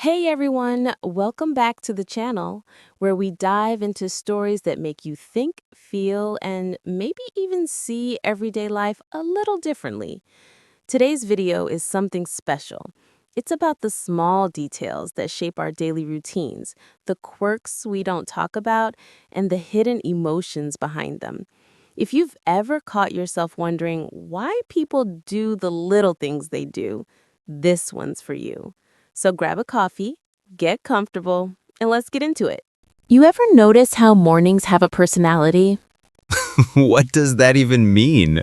Hey everyone, welcome back to the channel where we dive into stories that make you think, feel, and maybe even see everyday life a little differently. Today's video is something special. It's about the small details that shape our daily routines, the quirks we don't talk about, and the hidden emotions behind them. If you've ever caught yourself wondering why people do the little things they do, this one's for you. So grab a coffee, get comfortable, and let's get into it. You ever notice how mornings have a personality? What does that even mean?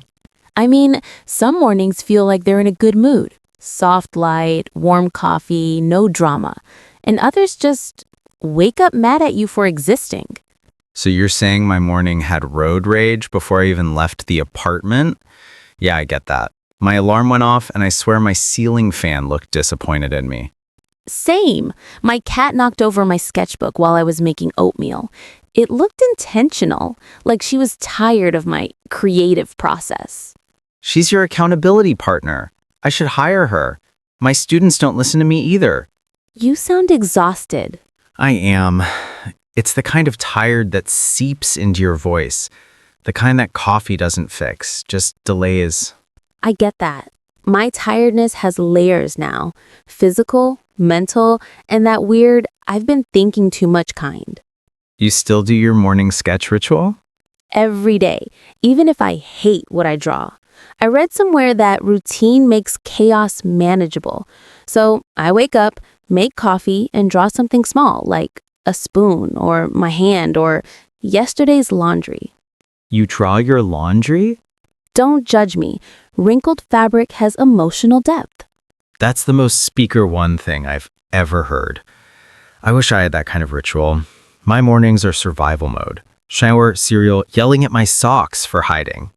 I mean, some mornings feel like they're in a good mood. Soft light, warm coffee, no drama. And others just wake up mad at you for existing. So you're saying my morning had road rage before I even left the apartment? Yeah, I get that. My alarm went off and I swear my ceiling fan looked disappointed in me. Same. My cat knocked over my sketchbook while I was making oatmeal. It looked intentional, like she was tired of my creative process. She's your accountability partner. I should hire her. My students don't listen to me either. You sound exhausted. I am. It's the kind of tired that seeps into your voice. The kind that coffee doesn't fix, just delays. I get that. My tiredness has layers now. Physical, mental, and that weird, I've been thinking too much kind. You still do your morning sketch ritual? Every day, even if I hate what I draw. I read somewhere that routine makes chaos manageable. So I wake up, make coffee, and draw something small, like a spoon, or my hand, or yesterday's laundry. You draw your laundry? Don't judge me. Wrinkled fabric has emotional depth. That's the most speaker one thing I've ever heard. I wish I had that kind of ritual. My mornings are survival mode. Shower, cereal, yelling at my socks for hiding.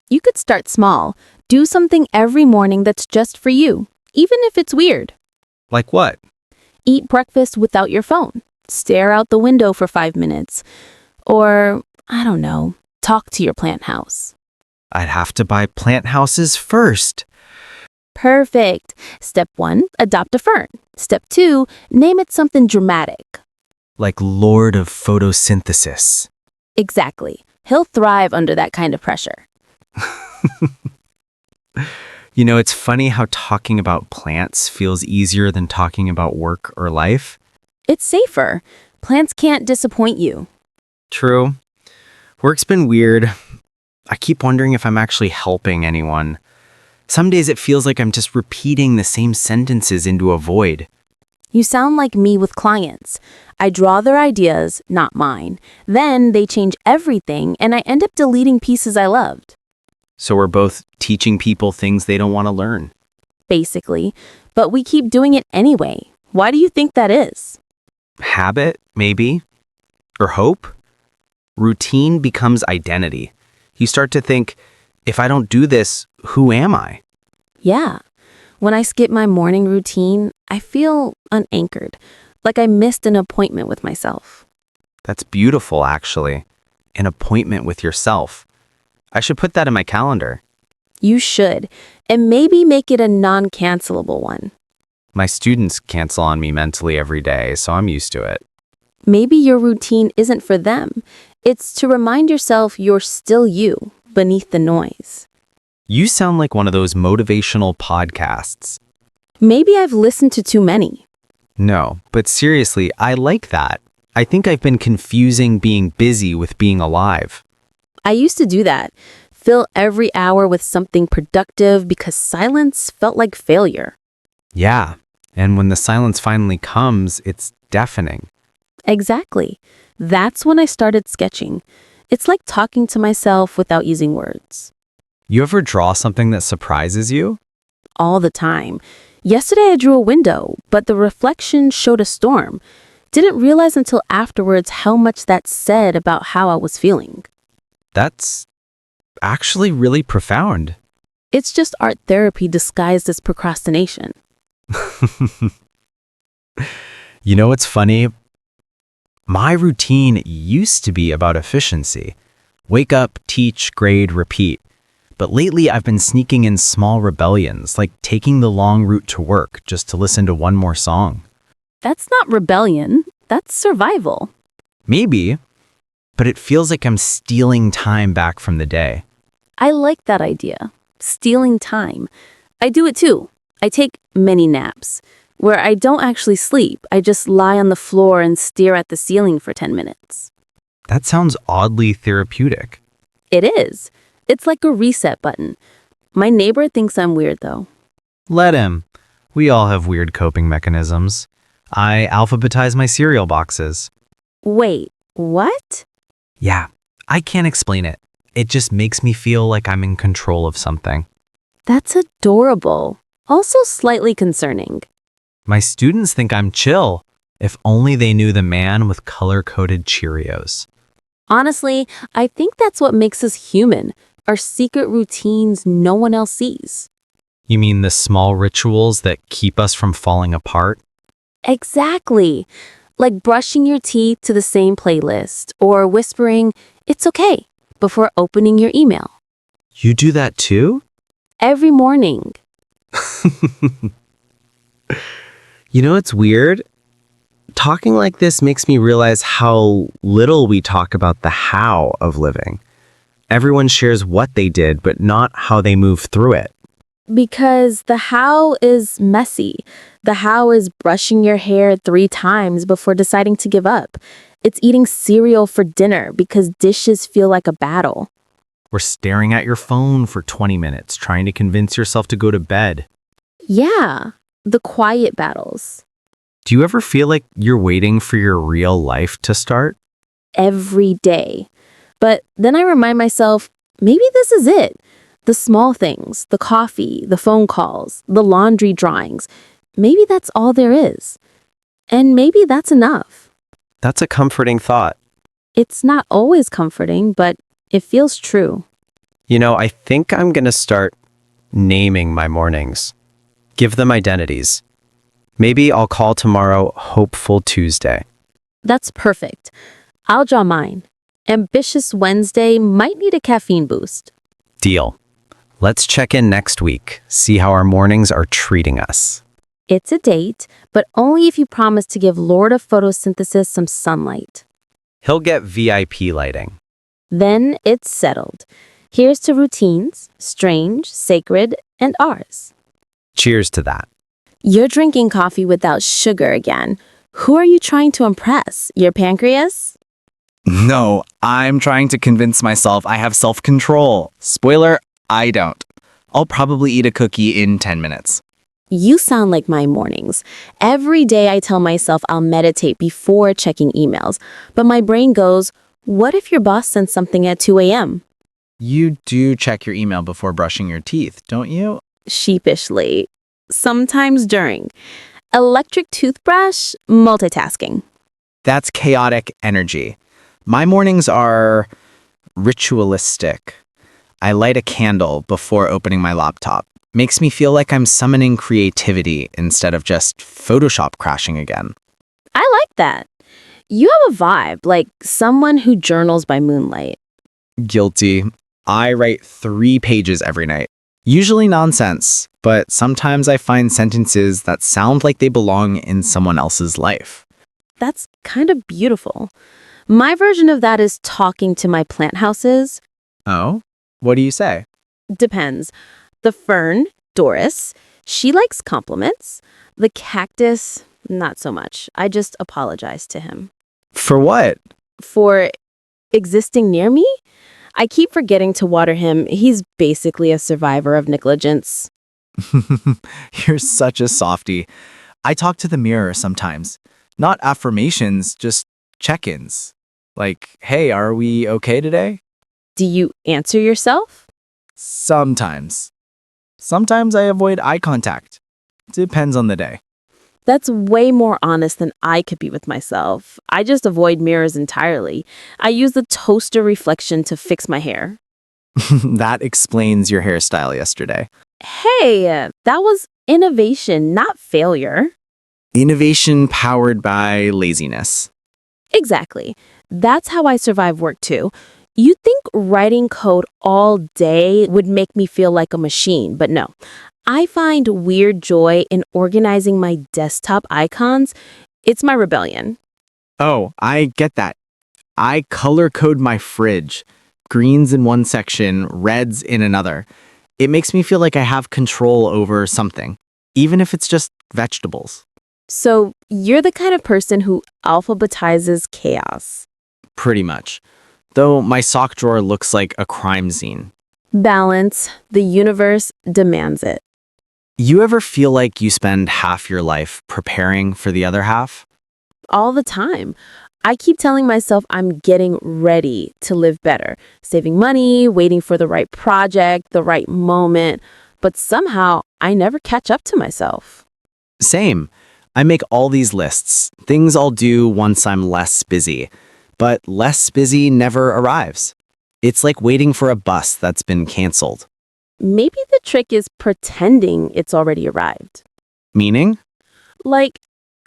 You could start small. Do something every morning that's just for you, even if it's weird. Like what? Eat breakfast without your phone. Stare out the window for 5 minutes. Or, I don't know, talk to your plant house. I'd have to buy plant houses first. Perfect. Step 1, adopt a fern. Step 2, name it something dramatic. Like Lord of Photosynthesis. Exactly. He'll thrive under that kind of pressure. You know, it's funny how talking about plants feels easier than talking about work or life. It's safer. Plants can't disappoint you. True. Work's been weird. I keep wondering if I'm actually helping anyone. Some days it feels like I'm just repeating the same sentences into a void. You sound like me with clients. I draw their ideas, not mine. Then they change everything, and I end up deleting pieces I loved. So we're both teaching people things they don't want to learn. Basically. But we keep doing it anyway. Why do you think that is? Habit, maybe? Or hope? Routine becomes identity. You start to think, if I don't do this, who am I? Yeah. When I skip my morning routine, I feel unanchored, like I missed an appointment with myself. That's beautiful, actually. An appointment with yourself. I should put that in my calendar. You should, and maybe make it a non-cancelable one. My students cancel on me mentally every day, so I'm used to it. Maybe your routine isn't for them. It's to remind yourself you're still you, beneath the noise. You sound like one of those motivational podcasts. Maybe I've listened to too many. No, but seriously, I like that. I think I've been confusing being busy with being alive. I used to do that. Fill every hour with something productive because silence felt like failure. Yeah, and when the silence finally comes, it's deafening. Exactly. That's when I started sketching. It's like talking to myself without using words. You ever draw something that surprises you? All the time. Yesterday I drew a window, but the reflection showed a storm. Didn't realize until afterwards how much that said about how I was feeling. That's actually really profound. It's just art therapy disguised as procrastination. You know what's funny? My routine used to be about efficiency. Wake up, teach, grade, repeat. But lately I've been sneaking in small rebellions, like taking the long route to work just to listen to one more song. That's not rebellion. That's survival. Maybe, but it feels like I'm stealing time back from the day. I like that idea. Stealing time. I do it too. I take many naps where I don't actually sleep. I just lie on the floor and stare at the ceiling for 10 minutes. That sounds oddly therapeutic. It is. It's like a reset button. My neighbor thinks I'm weird though. Let him. We all have weird coping mechanisms. I alphabetize my cereal boxes. Wait, what? Yeah, I can't explain it. It just makes me feel like I'm in control of something. That's adorable. Also slightly concerning. My students think I'm chill. If only they knew the man with color-coded Cheerios. Honestly, I think that's what makes us human. Our secret routines no one else sees. You mean the small rituals that keep us from falling apart? Exactly. Like brushing your teeth to the same playlist or whispering, "It's okay," before opening your email. You do that too? Every morning. You know, it's weird. Talking like this makes me realize how little we talk about the how of living. Everyone shares what they did, but not how they move through it. Because the how is messy. The how is brushing your hair 3 times before deciding to give up. It's eating cereal for dinner because dishes feel like a battle. We're staring at your phone for 20 minutes, trying to convince yourself to go to bed. Yeah, the quiet battles. Do you ever feel like you're waiting for your real life to start? Every day. But then I remind myself, maybe this is it. The small things, the coffee, the phone calls, the laundry drawings. Maybe that's all there is. And maybe that's enough. That's a comforting thought. It's not always comforting, but it feels true. You know, I think I'm going to start naming my mornings. Give them identities. Maybe I'll call tomorrow Hopeful Tuesday. That's perfect. I'll draw mine. Ambitious Wednesday might need a caffeine boost. Deal. Let's check in next week, see how our mornings are treating us. It's a date, but only if you promise to give Lord of Photosynthesis some sunlight. He'll get VIP lighting. Then it's settled. Here's to routines, strange, sacred, and ours. Cheers to that. You're drinking coffee without sugar again. Who are you trying to impress? Your pancreas? No, I'm trying to convince myself I have self-control. Spoiler, I don't. I'll probably eat a cookie in 10 minutes. You sound like my mornings. Every day I tell myself I'll meditate before checking emails, but my brain goes, what if your boss sends something at 2 a.m.? You do check your email before brushing your teeth, don't you? Sheepishly. Sometimes during. Electric toothbrush, multitasking. That's chaotic energy. My mornings are ritualistic. I light a candle before opening my laptop. Makes me feel like I'm summoning creativity instead of just Photoshop crashing again. I like that. You have a vibe, like someone who journals by moonlight. Guilty. I write 3 pages every night. Usually nonsense, but sometimes I find sentences that sound like they belong in someone else's life. That's kind of beautiful. My version of that is talking to my plant houses. Oh? What do you say? Depends. The fern, Doris, she likes compliments. The cactus, not so much. I just apologize to him. For what? For existing near me? I keep forgetting to water him. He's basically a survivor of negligence. You're such a softie. I talk to the mirror sometimes. Not affirmations, just check-ins. Like, hey, are we okay today? Do you answer yourself? Sometimes. Sometimes I avoid eye contact. Depends on the day. That's way more honest than I could be with myself. I just avoid mirrors entirely. I use the toaster reflection to fix my hair. That explains your hairstyle yesterday. Hey, that was innovation, not failure. Innovation powered by laziness. Exactly. That's how I survive work too. You'd think writing code all day would make me feel like a machine, but no. I find weird joy in organizing my desktop icons. It's my rebellion. Oh, I get that. I color code my fridge. Greens in one section, reds in another. It makes me feel like I have control over something, even if it's just vegetables. So you're the kind of person who alphabetizes chaos. Pretty much. Though my sock drawer looks like a crime scene. Balance, the universe demands it. You ever feel like you spend half your life preparing for the other half? All the time. I keep telling myself I'm getting ready to live better, saving money, waiting for the right project, the right moment, but somehow I never catch up to myself. Same. I make all these lists, things I'll do once I'm less busy. But less busy never arrives. It's like waiting for a bus that's been canceled. Maybe the trick is pretending it's already arrived. Meaning? Like,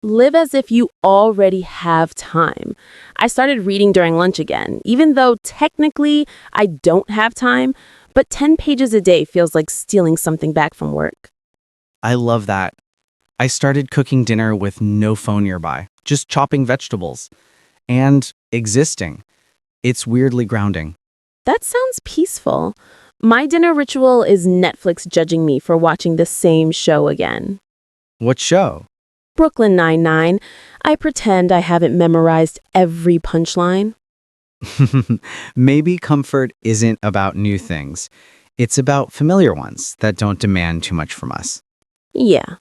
live as if you already have time. I started reading during lunch again, even though technically I don't have time, but 10 pages a day feels like stealing something back from work. I love that. I started cooking dinner with no phone nearby, just chopping vegetables. And existing. It's weirdly grounding. That sounds peaceful. My dinner ritual is Netflix judging me for watching the same show again. What show? Brooklyn Nine-Nine. I pretend I haven't memorized every punchline. Maybe comfort isn't about new things. It's about familiar ones that don't demand too much from us. Yeah,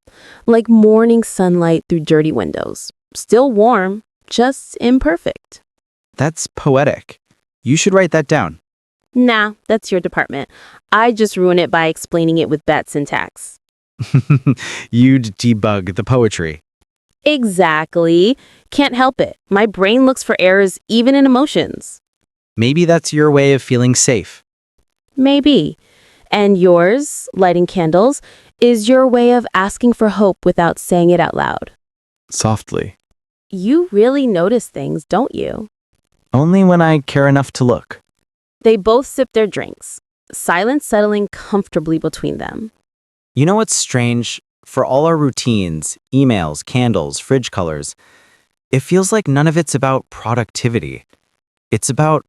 like morning sunlight through dirty windows. Still warm, just imperfect. That's poetic. You should write that down. Nah, that's your department. I just ruin it by explaining it with bad syntax. You'd debug the poetry. Exactly. Can't help it. My brain looks for errors even in emotions. Maybe that's your way of feeling safe. Maybe. And yours, lighting candles, is your way of asking for hope without saying it out loud. Softly. You really notice things, don't you? Only when I care enough to look. They both sip their drinks, silence settling comfortably between them. You know what's strange? For all our routines, emails, candles, fridge colors, it feels like none of it's about productivity. It's about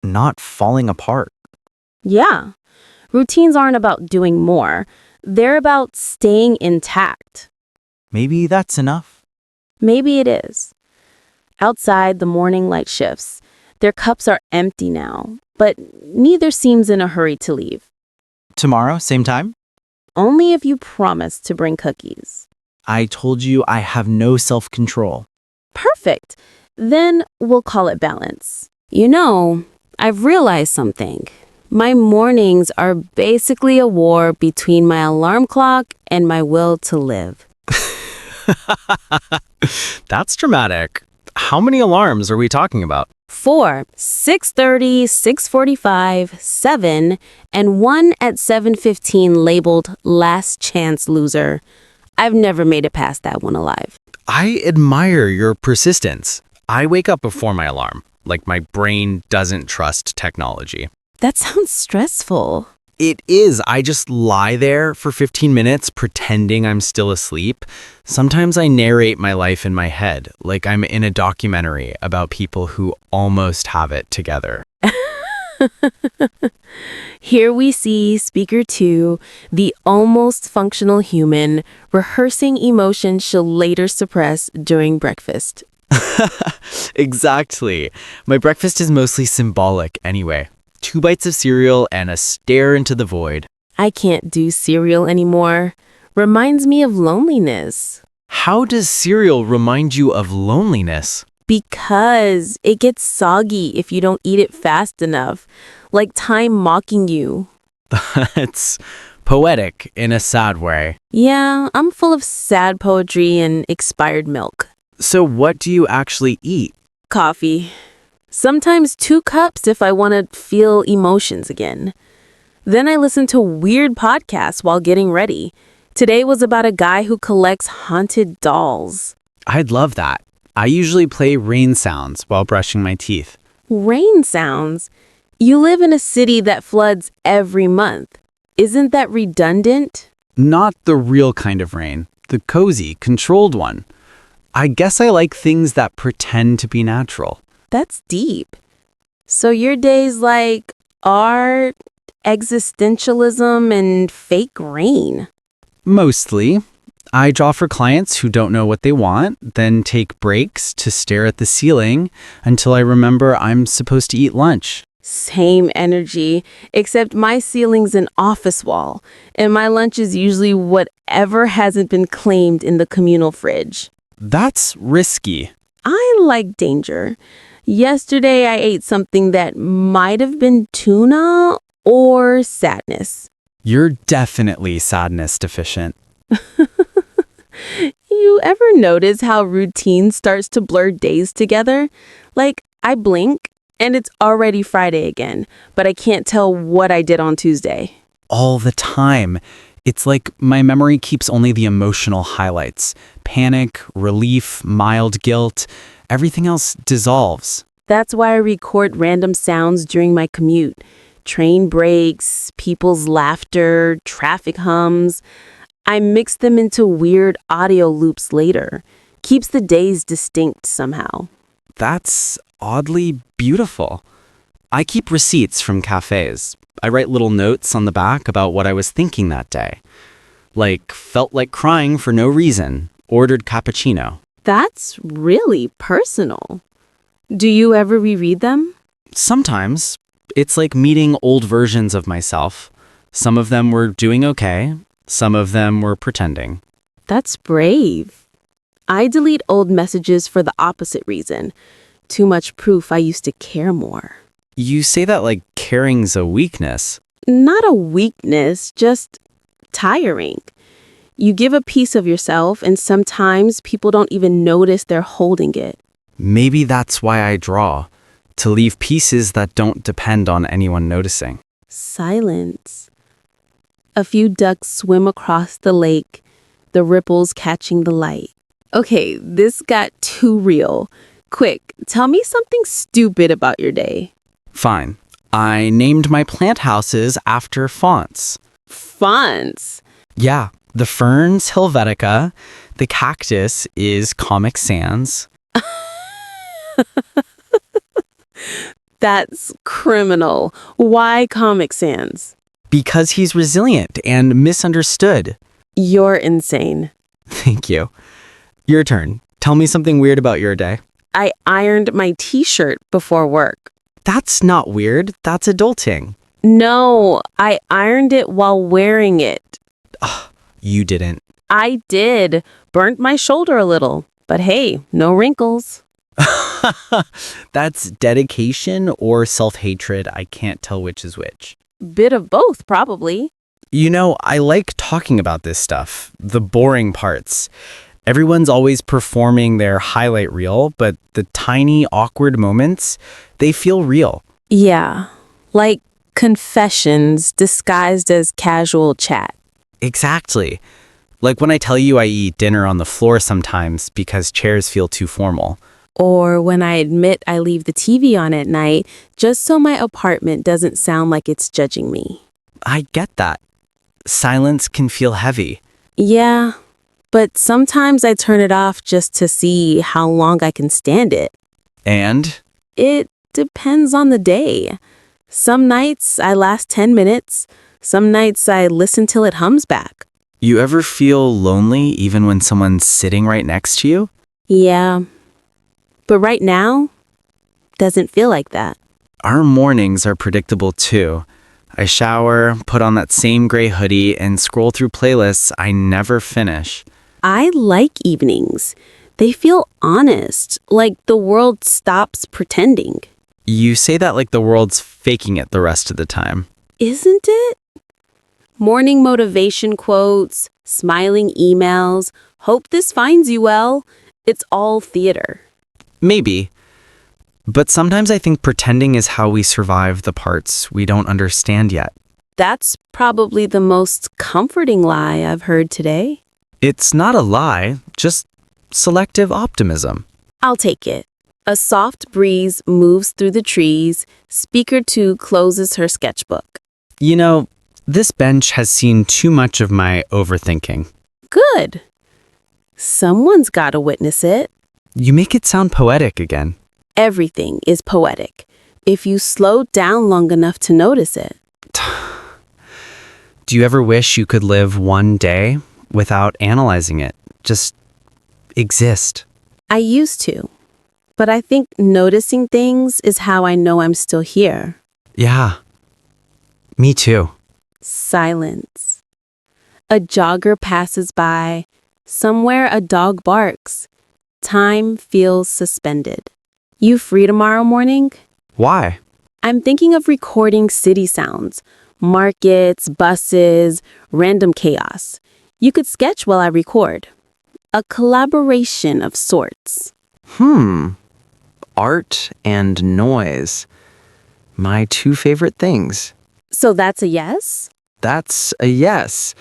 not falling apart. Yeah. Routines aren't about doing more. They're about staying intact. Maybe that's enough. Maybe it is. Outside, the morning light shifts. Their cups are empty now, but neither seems in a hurry to leave. Tomorrow, same time? Only if you promise to bring cookies. I told you I have no self-control. Perfect. Then we'll call it balance. You know, I've realized something. My mornings are basically a war between my alarm clock and my will to live. That's dramatic. How many alarms are we talking about? 4, 6:30, 6:45, 7, and one at 7:15 labeled last chance loser. I've never made it past that one alive. I admire your persistence. I wake up before my alarm, like my brain doesn't trust technology. That sounds stressful. It is. I just lie there for 15 minutes pretending I'm still asleep. Sometimes I narrate my life in my head, like I'm in a documentary about people who almost have it together. Here we see Speaker 2, the almost functional human, rehearsing emotions she'll later suppress during breakfast. Exactly. My breakfast is mostly symbolic anyway. 2 bites of cereal and a stare into the void. I can't do cereal anymore. Reminds me of loneliness. How does cereal remind you of loneliness? Because it gets soggy if you don't eat it fast enough. Like time mocking you. That's poetic in a sad way. Yeah, I'm full of sad poetry and expired milk. So what do you actually eat? Coffee. Sometimes 2 cups if I want to feel emotions again. Then I listen to weird podcasts while getting ready. Today was about a guy who collects haunted dolls. I'd love that. I usually play rain sounds while brushing my teeth. Rain sounds? You live in a city that floods every month. Isn't that redundant? Not the real kind of rain, the cozy, controlled one. I guess I like things that pretend to be natural. That's deep. So your days like art, existentialism, and fake rain. Mostly. I draw for clients who don't know what they want, then take breaks to stare at the ceiling until I remember I'm supposed to eat lunch. Same energy, except my ceiling's an office wall, and my lunch is usually whatever hasn't been claimed in the communal fridge. That's risky. I like danger. Yesterday, I ate something that might have been tuna or sadness. You're definitely sadness deficient. You ever notice how routine starts to blur days together? Like, I blink and it's already Friday again, but I can't tell what I did on Tuesday. All the time. It's like my memory keeps only the emotional highlights. Panic, relief, mild guilt. Everything else dissolves. That's why I record random sounds during my commute. Train brakes, people's laughter, traffic hums. I mix them into weird audio loops later. Keeps the days distinct somehow. That's oddly beautiful. I keep receipts from cafes. I write little notes on the back about what I was thinking that day. Like, felt like crying for no reason. Ordered cappuccino. That's really personal. Do you ever reread them? Sometimes. It's like meeting old versions of myself. Some of them were doing okay. Some of them were pretending. That's brave. I delete old messages for the opposite reason. Too much proof I used to care more. You say that like caring's a weakness. Not a weakness, just tiring. You give a piece of yourself, and sometimes people don't even notice they're holding it. Maybe that's why I draw. To leave pieces that don't depend on anyone noticing. Silence. A few ducks swim across the lake, the ripples catching the light. Okay, this got too real. Quick, tell me something stupid about your day. Fine. I named my plant houses after fonts. Fonts. Yeah, the fern's Helvetica, the cactus is Comic Sans. That's criminal. Why Comic Sans? Because he's resilient and misunderstood. You're insane. Thank you. Your turn. Tell me something weird about your day. I ironed my t-shirt before work. That's not weird. That's adulting. No, I ironed it while wearing it. You didn't. I did. Burnt my shoulder a little. But hey, no wrinkles. That's dedication or self-hatred. I can't tell which is which. Bit of both, probably. You know, I like talking about this stuff, the boring parts. Everyone's always performing their highlight reel, but the tiny, awkward moments, they feel real. Yeah, like confessions disguised as casual chat. Exactly. Like when I tell you I eat dinner on the floor sometimes because chairs feel too formal. Or when I admit I leave the TV on at night just so my apartment doesn't sound like it's judging me. I get that. Silence can feel heavy. Yeah, but sometimes I turn it off just to see how long I can stand it. And It depends on the day. Some nights I last 10 minutes. Some nights I listen till it hums back. you ever feel lonely even when someone's sitting right next to you? Yeah, but right now, doesn't feel like that. Our mornings are predictable too. I shower, put on that same gray hoodie, and scroll through playlists I never finish. I like evenings. They feel honest, like the world stops pretending. You say that like the world's faking it the rest of the time. Isn't it? Morning motivation quotes, smiling emails, hope this finds you well. It's all theater. Maybe. But sometimes I think pretending is how we survive the parts we don't understand yet. That's probably the most comforting lie I've heard today. It's not a lie, just selective optimism. I'll take it. A soft breeze moves through the trees. Speaker 2 closes her sketchbook. You know, this bench has seen too much of my overthinking. Good. Someone's gotta witness it. You make it sound poetic again. Everything is poetic if you slow down long enough to notice it. Do you ever wish you could live one day without analyzing it? Just exist. I used to, but I think noticing things is how I know I'm still here. Yeah. Me too. Silence. A jogger passes by. Somewhere a dog barks. Time feels suspended. You free tomorrow morning? Why? I'm thinking of recording city sounds, markets, buses, random chaos. You could sketch while I record. A collaboration of sorts. Art and noise. My two favorite things. So that's a yes? That's a yes.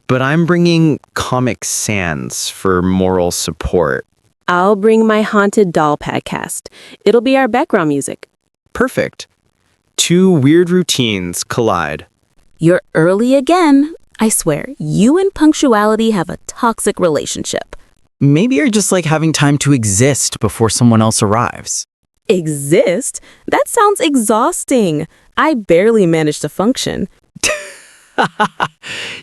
But I'm bringing Comic Sans for moral support. I'll bring my haunted doll podcast. It'll be our background music. Perfect. Two weird routines collide. You're early again. I swear, you and punctuality have a toxic relationship. Maybe you're just like having time to exist before someone else arrives. Exist? That sounds exhausting. I barely manage to function.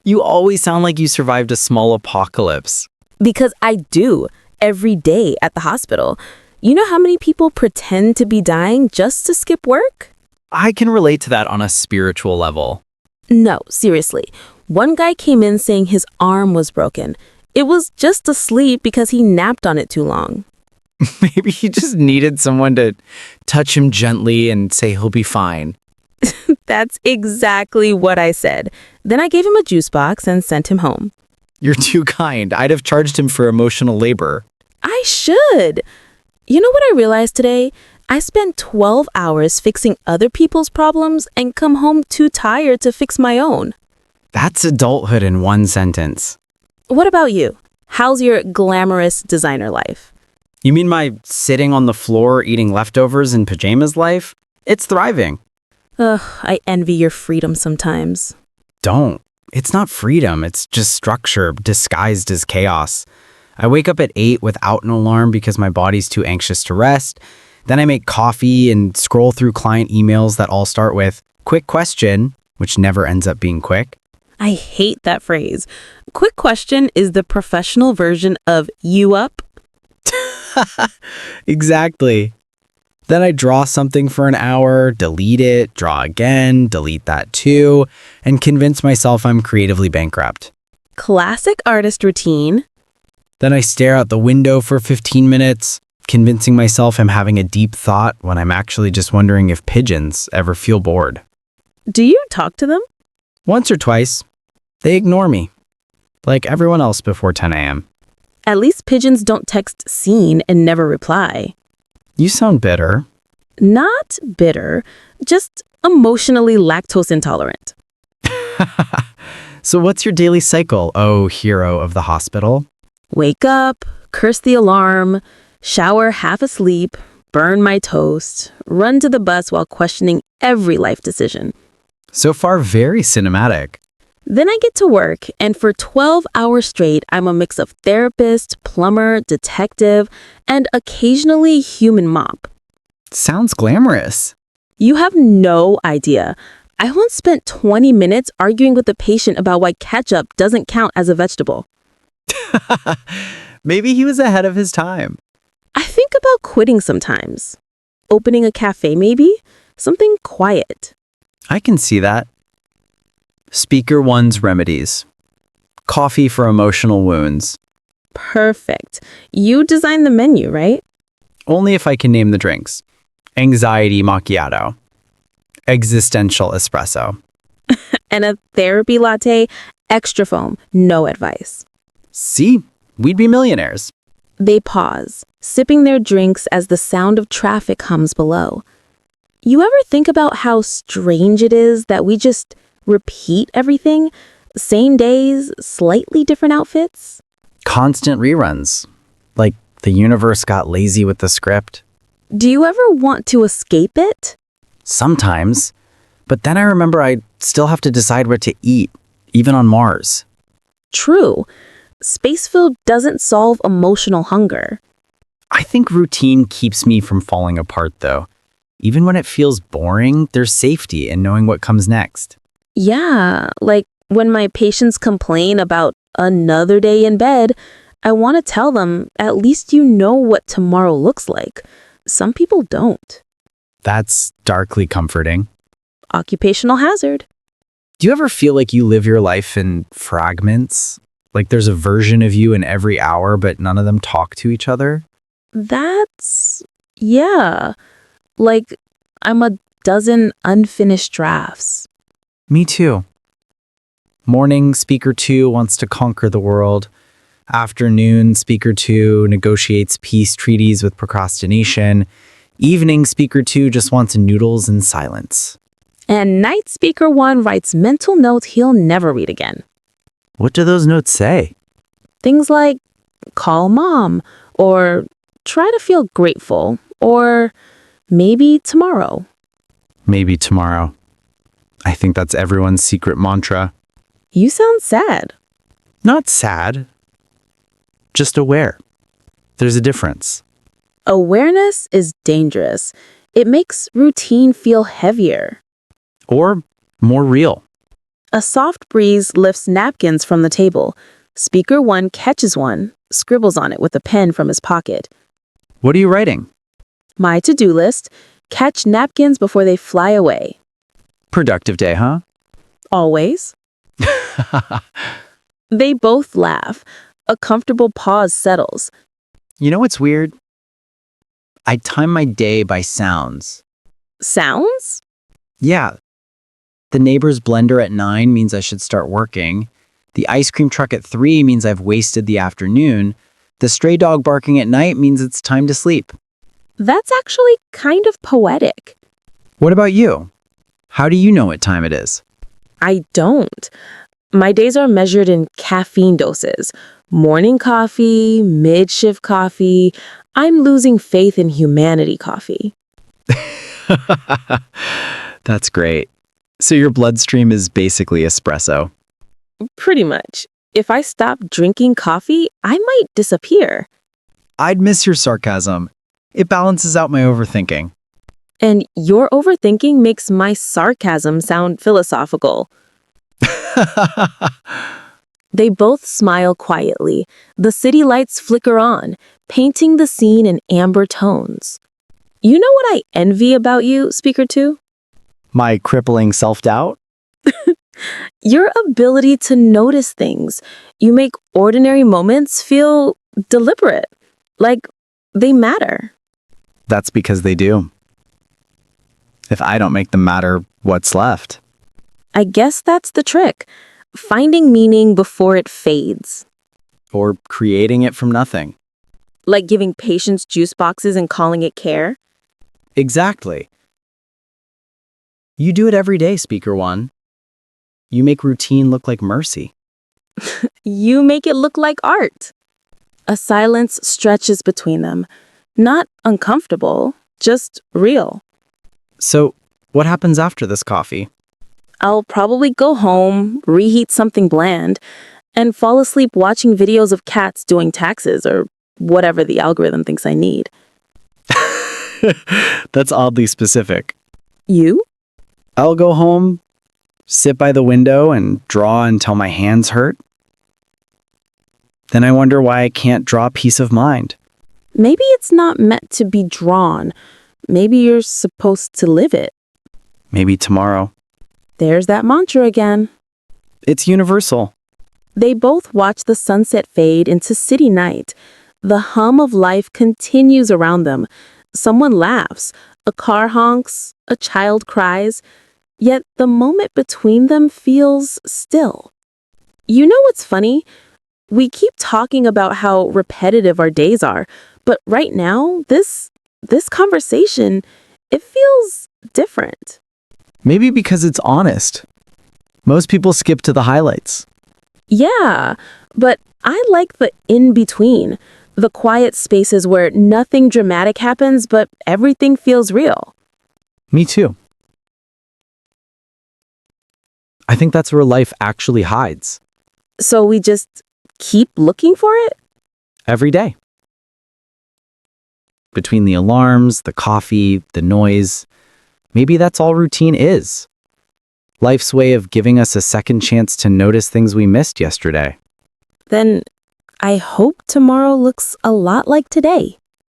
You always sound like you survived a small apocalypse. Because I do, every day at the hospital. You know how many people pretend to be dying just to skip work? I can relate to that on a spiritual level. No, seriously. One guy came in saying his arm was broken. It was just asleep because he napped on it too long. Maybe he just needed someone to touch him gently and say he'll be fine. That's exactly what I said. Then I gave him a juice box and sent him home. You're too kind. I'd have charged him for emotional labor. I should. You know what I realized today? I spent 12 hours fixing other people's problems and come home too tired to fix my own. That's adulthood in one sentence. What about you? How's your glamorous designer life? You mean my sitting on the floor eating leftovers in pajamas life? It's thriving. Ugh, I envy your freedom sometimes. Don't. It's not freedom. It's just structure disguised as chaos. I wake up at 8 without an alarm because my body's too anxious to rest. Then I make coffee and scroll through client emails that all start with, "Quick question," which never ends up being quick. I hate that phrase. Quick question is the professional version of "you up?" Exactly. Then I draw something for an hour, delete it, draw again, delete that too, and convince myself I'm creatively bankrupt. Classic artist routine. Then I stare out the window for 15 minutes, convincing myself I'm having a deep thought when I'm actually just wondering if pigeons ever feel bored. Do you talk to them? Once or twice, they ignore me, like everyone else before 10 a.m. At least pigeons don't text "seen" and never reply. You sound bitter. Not bitter, just emotionally lactose intolerant. So what's your daily cycle, oh hero of the hospital? Wake up, curse the alarm, shower half asleep, burn my toast, run to the bus while questioning every life decision. So far, very cinematic. Then I get to work, and for 12 hours straight, I'm a mix of therapist, plumber, detective, and occasionally human mop. Sounds glamorous. You have no idea. I once spent 20 minutes arguing with a patient about why ketchup doesn't count as a vegetable. Maybe he was ahead of his time. I think about quitting sometimes. Opening a cafe, maybe? Something quiet. I can see that. Speaker One's remedies. Coffee for emotional wounds. Perfect. You designed the menu, right? Only if I can name the drinks. Anxiety macchiato. Existential espresso. And a therapy latte, extra foam, no advice. See? We'd be millionaires. They pause, sipping their drinks as the sound of traffic hums below. You ever think about how strange it is that we just repeat everything? Same days, slightly different outfits? Constant reruns. Like the universe got lazy with the script. Do you ever want to escape it? Sometimes. But then I remember I still have to decide what to eat, even on Mars. True. Space-filled doesn't solve emotional hunger. I think routine keeps me from falling apart, though. Even when it feels boring, there's safety in knowing what comes next. Yeah, like when my patients complain about another day in bed, I want to tell them, at least you know what tomorrow looks like. Some people don't. That's darkly comforting. Occupational hazard. Do you ever feel like you live your life in fragments? Like there's a version of you in every hour, but none of them talk to each other? Yeah, like I'm a dozen unfinished drafts. Me too. Morning, speaker 2 wants to conquer the world. Afternoon, speaker 2 negotiates peace treaties with procrastination. Evening, speaker 2 just wants noodles and silence. And night speaker 1 writes mental notes he'll never read again. What do those notes say? Things like, call mom, or try to feel grateful, or maybe tomorrow. Maybe tomorrow. I think that's everyone's secret mantra. You sound sad. Not sad, just aware. There's a difference. Awareness is dangerous. It makes routine feel heavier. Or more real. A soft breeze lifts napkins from the table. Speaker 1 catches one, scribbles on it with a pen from his pocket. What are you writing? My to-do list, catch napkins before they fly away. Productive day, huh? Always. They both laugh. A comfortable pause settles. You know what's weird? I time my day by sounds. Sounds? Yeah. The neighbor's blender at 9 means I should start working. The ice cream truck at 3 means I've wasted the afternoon. The stray dog barking at night means it's time to sleep. That's actually kind of poetic. What about you? How do you know what time it is? I don't. My days are measured in caffeine doses. Morning coffee, mid-shift coffee. I'm losing faith in humanity coffee. That's great. So your bloodstream is basically espresso. Pretty much. If I stop drinking coffee, I might disappear. I'd miss your sarcasm. It balances out my overthinking. And your overthinking makes my sarcasm sound philosophical. They both smile quietly. The city lights flicker on, painting the scene in amber tones. You know what I envy about you, Speaker 2? My crippling self-doubt? Your ability to notice things. You make ordinary moments feel deliberate, like they matter. That's because they do. If I don't make them matter, what's left? I guess that's the trick. Finding meaning before it fades. Or creating it from nothing. Like giving patients juice boxes and calling it care. Exactly. You do it every day, Speaker 1. You make routine look like mercy. You make it look like art. A silence stretches between them. Not uncomfortable, just real. So, what happens after this coffee? I'll probably go home, reheat something bland, and fall asleep watching videos of cats doing taxes or whatever the algorithm thinks I need. That's oddly specific. You? I'll go home, sit by the window, and draw until my hands hurt. Then I wonder why I can't draw peace of mind. Maybe it's not meant to be drawn. Maybe you're supposed to live it. Maybe tomorrow. There's that mantra again. It's universal. They both watch the sunset fade into city night. The hum of life continues around them. Someone laughs, a car honks, a child cries, yet the moment between them feels still. You know what's funny? We keep talking about how repetitive our days are, but right now, this conversation, it feels different. Maybe because it's honest. Most people skip to the highlights. Yeah, but I like the in-between, the quiet spaces where nothing dramatic happens, but everything feels real. Me too. I think that's where life actually hides. So we just keep looking for it? Every day. Between the alarms, the coffee, the noise, maybe that's all routine is. Life's way of giving us a second chance to notice things we missed yesterday. Then I hope tomorrow looks a lot like today.